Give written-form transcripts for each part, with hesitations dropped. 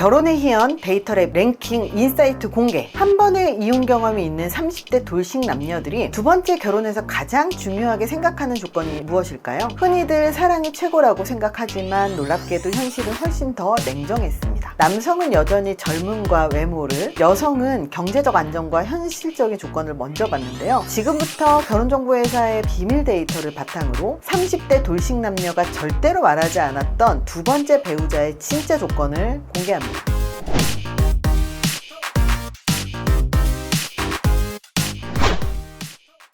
결혼의 희연 데이터랩 랭킹 인사이트 공개. 한 번의 이혼 경험이 있는 30대 돌싱 남녀들이 두 번째 결혼에서 가장 중요하게 생각하는 조건이 무엇일까요? 흔히들 사랑이 최고라고 생각하지만 놀랍게도 현실은 훨씬 더 냉정했습니다. 남성은 여전히 젊음과 외모를, 여성은 경제적 안정과 현실적인 조건을 먼저 봤는데요. 지금부터 결혼정보회사의 비밀 데이터를 바탕으로 30대 돌싱 남녀가 절대로 말하지 않았던 두 번째 배우자의 진짜 조건을 공개합니다.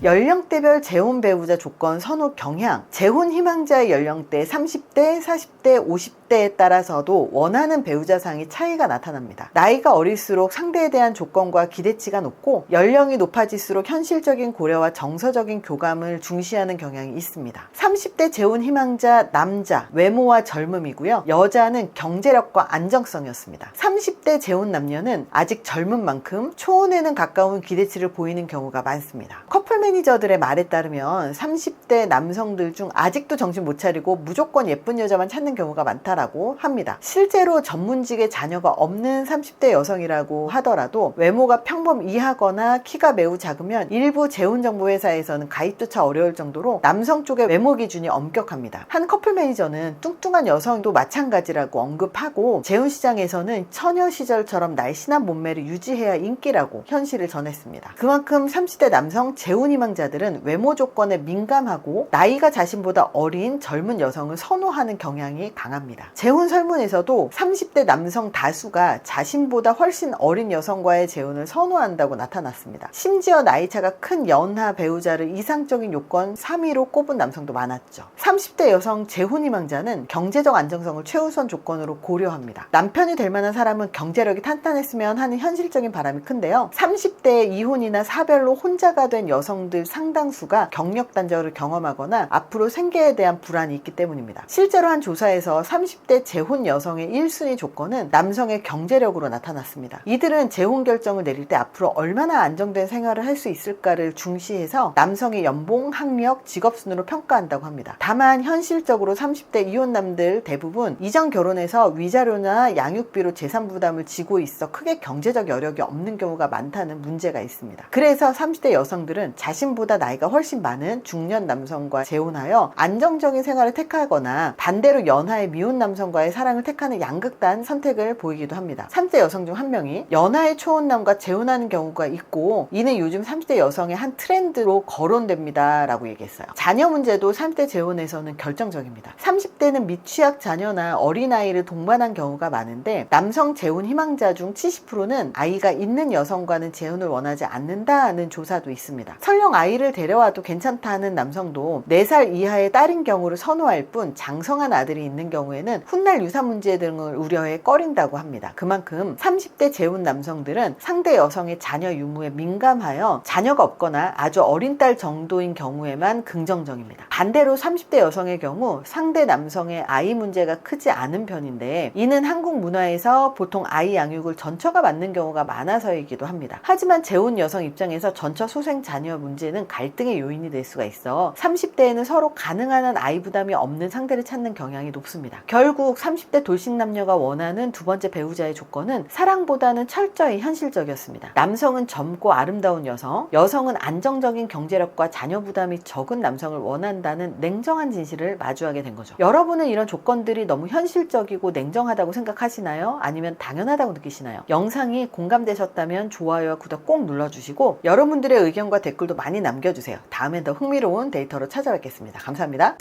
연령대별 재혼 배우자 조건 선호 경향. 재혼 희망자의 연령대 30대, 40대, 50대에 따라서도 원하는 배우자상의 차이가 나타납니다. 나이가 어릴수록 상대에 대한 조건과 기대치가 높고, 연령이 높아질수록 현실적인 고려와 정서적인 교감을 중시하는 경향이 있습니다. 30대 재혼 희망자 남자, 외모와 젊음이고요. 여자는 경제력과 안정성이었습니다. 30대 재혼 남녀는 아직 젊은 만큼 초혼에는 가까운 기대치를 보이는 경우가 많습니다. 커플 매니저들의 말에 따르면 30대 남성들 중 아직도 정신 못 차리고 무조건 예쁜 여자만 찾는 경우가 많다라고 합니다. 실제로 전문직에 자녀가 없는 30대 여성이라고 하더라도 외모가 평범이하거나 키가 매우 작으면 일부 재혼정보회사에서는 가입조차 어려울 정도로 남성 쪽의 외모 기준이 엄격합니다. 한 커플 매니저는 뚱뚱한 여성도 마찬가지라고 언급하고, 재혼시장에서는 처녀 시절처럼 날씬한 몸매를 유지해야 인기라고 현실을 전했습니다. 그만큼 30대 남성 재혼 희망자들은 외모 조건에 민감하고 나이가 자신보다 어린 젊은 여성을 선호하는 경향이 강합니다. 재혼 설문에서도 30대 남성 다수가 자신보다 훨씬 어린 여성과의 재혼을 선호한다고 나타났습니다. 심지어 나이차가 큰 연하 배우자를 이상적인 요건 3위로 꼽은 남성도 많았죠. 30대 여성 재혼 희망자는 경제적 안정성을 최우선 조건으로 고려합니다. 남편이 될 만한 사람은 경제력이 탄탄했으면 하는 현실적인 바람이 큰데요. 30대 이혼이나 사별로 혼자가 된 여성들 상당수가 경력 단절을 경험하거나 앞으로 생계에 대한 불안이 있기 때문입니다. 실제로 한 조사에서 30대 재혼 여성의 1순위 조건은 남성의 경제력으로 나타났습니다. 이들은 재혼 결정을 내릴 때 앞으로 얼마나 안정된 생활을 할 수 있을까를 중시해서 남성의 연봉, 학력, 직업 순으로 평가한다고 합니다. 다만 현실적으로 30대 이혼남들 대부분 이전 결혼에서 위자료나 양육비로 재산 부담을 지고 있어 크게 경제적 여력이 없는 경우가 많다는 문제가 있습니다. 그래서 30대 여성들은 자신보다 나이가 훨씬 많은 중년 남성과 재혼하여 안정적인 생활을 택하거나, 반대로 연하의 미혼 남성과의 사랑을 택하는 양극단 선택을 보이기도 합니다. 30대 여성 중 한 명이 연하의 초혼남과 재혼하는 경우가 있고, 이는 요즘 30대 여성의 한 트렌드로 거론됩니다 라고 얘기했어요. 자녀 문제도 30대 재혼에서는 결정적입니다. 30대는 미취학 자녀나 어린아이를 동반한 경우가 많은데, 남성 재혼 희망자 중 70%는 아이가 있는 여성과는 재혼을 원하지 않는다는 조사도 있습니다. 설령 아이를 데려와도 괜찮다는 남성도 4살 이하의 딸인 경우를 선호할 뿐, 장성한 아들이 있는 경우에는 훗날 유산 문제 등을 우려해 꺼린다고 합니다. 그만큼 30대 재혼 남성들은 상대 여성의 자녀 유무에 민감하여 자녀가 없거나 아주 어린 딸 정도인 경우에만 긍정적입니다. 반대로 30대 여성의 경우 상대 남성의 아이 문제가 크지 않은 편인데, 이는 한국 문화에서 보통 아이 양육을 전처가 맡는 경우가 많아서이기도 합니다. 하지만 재혼 여성 입장에서 전처 소생 자녀 문제는 갈등의 요인이 될 수가 있어 30대에는 서로 가능한 한 아이 부담이 없는 상대를 찾는 경향이 높습니다. 결국 30대 돌싱 남녀가 원하는 두 번째 배우자의 조건은 사랑보다는 철저히 현실적이었습니다. 남성은 젊고 아름다운 여성, 여성은 안정적인 경제력과 자녀 부담이 적은 남성을 원한다는 냉정한 진실을 마주하게 된 거죠. 여러분은 이런 조건들이 너무 현실적이고 냉정하다고 생각하시나요? 아니면 당연하다고 느끼시나요? 영상이 공감되셨다면 좋아요와 구독 꼭 눌러주시고, 여러분들의 의견과 댓글도 많이 남겨주세요. 다음엔 더 흥미로운 데이터로 찾아뵙겠습니다. 감사합니다.